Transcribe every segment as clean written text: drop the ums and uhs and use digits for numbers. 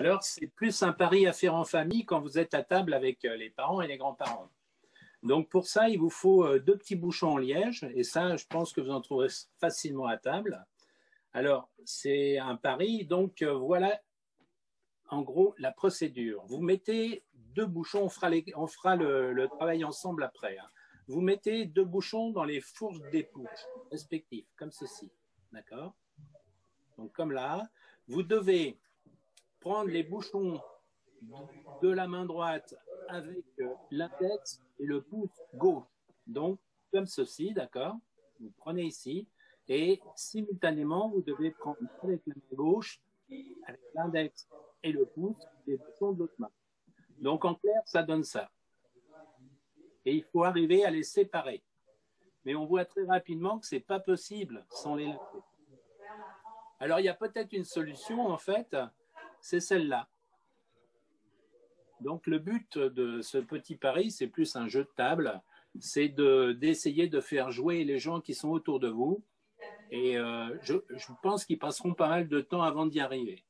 Alors, c'est plus un pari à faire en famille quand vous êtes à table avec les parents et les grands-parents. Donc, pour ça, il vous faut deux petits bouchons en liège. Et ça, je pense que vous en trouverez facilement à table. Alors, c'est un pari. Donc, voilà, en gros, la procédure. Vous mettez deux bouchons. On fera le travail ensemble après. Hein. Vous mettez deux bouchons dans les fourches d'époux respectifs, comme ceci. D'accord? Donc, comme là. Vous devez prendre les bouchons de la main droite avec l'index et le pouce gauche. Donc, comme ceci, d'accord? Vous prenez ici et simultanément, vous devez prendre avec la main gauche, avec l'index et le pouce, les bouchons de l'autre main. Donc, en clair, ça donne ça. Et il faut arriver à les séparer. Mais on voit très rapidement que ce n'est pas possible sans les lâcher. Alors, il y a peut-être une solution, en fait, c'est celle-là. Donc, le but de ce petit pari, c'est plus un jeu de table, c'est d'essayer de faire jouer les gens qui sont autour de vous. Et je pense qu'ils passeront pas mal de temps avant d'y arriver.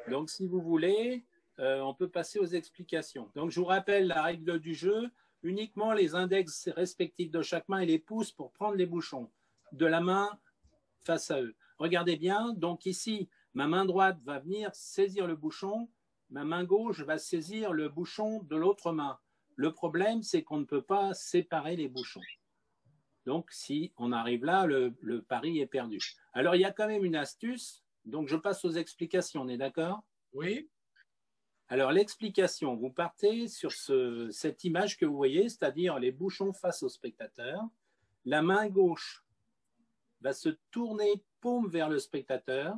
Donc, si vous voulez, on peut passer aux explications. Donc, je vous rappelle la règle du jeu, uniquement les index respectifs de chaque main et les pouces pour prendre les bouchons de la main face à eux. Regardez bien, donc ici, ma main droite va venir saisir le bouchon, ma main gauche va saisir le bouchon de l'autre main. Le problème, c'est qu'on ne peut pas séparer les bouchons. Donc, si on arrive là, le pari est perdu. Alors, il y a quand même une astuce. Donc, je passe aux explications. On est d'accord? Oui. Alors, l'explication, vous partez sur cette image que vous voyez, c'est-à-dire les bouchons face au spectateur. La main gauche va se tourner paume vers le spectateur,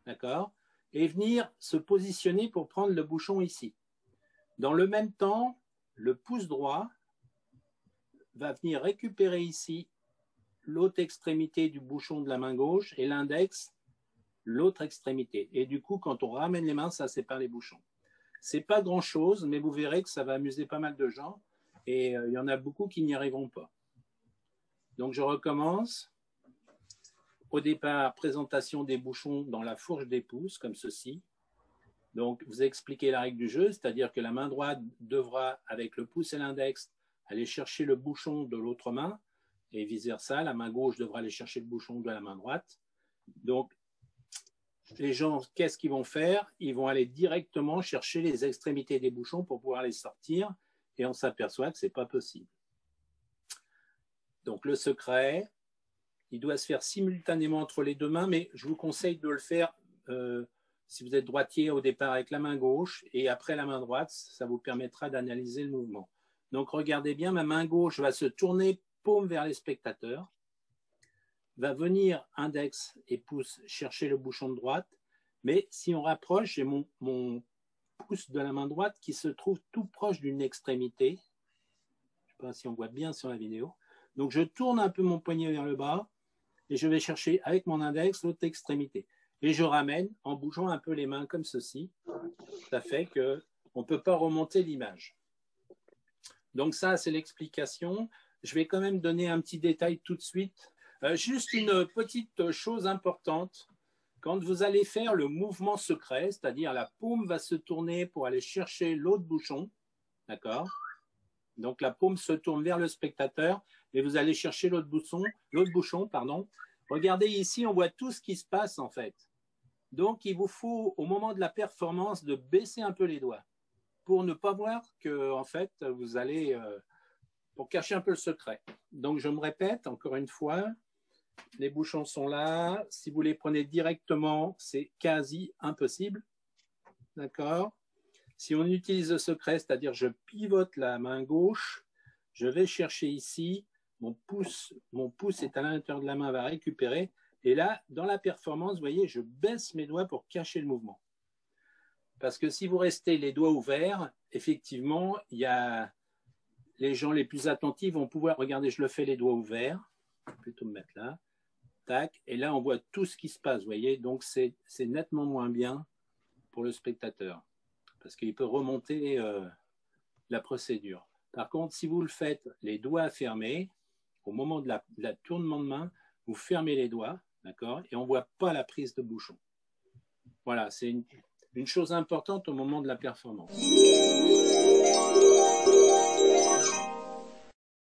d'accord, et venir se positionner pour prendre le bouchon ici. Dans le même temps, le pouce droit va venir récupérer ici l'autre extrémité du bouchon de la main gauche et l'index, l'autre extrémité. Et du coup, quand on ramène les mains, ça sépare les bouchons. C'est pas grand-chose, mais vous verrez que ça va amuser pas mal de gens et il y en a beaucoup qui n'y arriveront pas. Donc, je recommence. Au départ, présentation des bouchons dans la fourche des pouces, comme ceci. Donc, vous expliquez la règle du jeu, c'est-à-dire que la main droite devra, avec le pouce et l'index, aller chercher le bouchon de l'autre main, et vice-versa, la main gauche devra aller chercher le bouchon de la main droite. Donc, les gens, qu'est-ce qu'ils vont faire? Ils vont aller directement chercher les extrémités des bouchons pour pouvoir les sortir, et on s'aperçoit que ce n'est pas possible. Donc, le secret, il doit se faire simultanément entre les deux mains, mais je vous conseille de le faire si vous êtes droitier au départ avec la main gauche et après la main droite, ça vous permettra d'analyser le mouvement. Donc regardez bien, ma main gauche va se tourner paume vers les spectateurs, va venir index et pouce chercher le bouchon de droite, mais si on rapproche, j'ai mon pouce de la main droite qui se trouve tout proche d'une extrémité. Je ne sais pas si on voit bien sur la vidéo. Donc je tourne un peu mon poignet vers le bas et je vais chercher avec mon index l'autre extrémité. Et je ramène en bougeant un peu les mains comme ceci. Ça fait qu'on ne peut pas remonter l'image. Donc ça, c'est l'explication. Je vais quand même donner un petit détail tout de suite. Juste une petite chose importante. Quand vous allez faire le mouvement secret, c'est-à-dire la paume va se tourner pour aller chercher l'autre bouchon, d'accord? Donc la paume se tourne vers le spectateur et vous allez chercher l'autre bouchon, pardon. Regardez ici, on voit tout ce qui se passe en fait. Donc il vous faut au moment de la performance de baisser un peu les doigts pour ne pas voir que en fait vous allez pour cacher un peu le secret. Donc je me répète encore une fois, les bouchons sont là. Si vous les prenez directement, c'est quasi impossible, d'accord? Si on utilise le secret, c'est-à-dire je pivote la main gauche, je vais chercher ici, mon pouce est à l'intérieur de la main, va récupérer. Et là, dans la performance, vous voyez, je baisse mes doigts pour cacher le mouvement. Parce que si vous restez les doigts ouverts, effectivement, il y a les gens les plus attentifs vont pouvoir, regardez, je le fais les doigts ouverts, je vais plutôt me mettre là, tac, et là on voit tout ce qui se passe, vous voyez, donc c'est nettement moins bien pour le spectateur. Parce qu'il peut remonter la procédure. Par contre, si vous le faites les doigts fermés, au moment de la tournement de main, vous fermez les doigts, d'accord, et on ne voit pas la prise de bouchon. Voilà, c'est une chose importante au moment de la performance.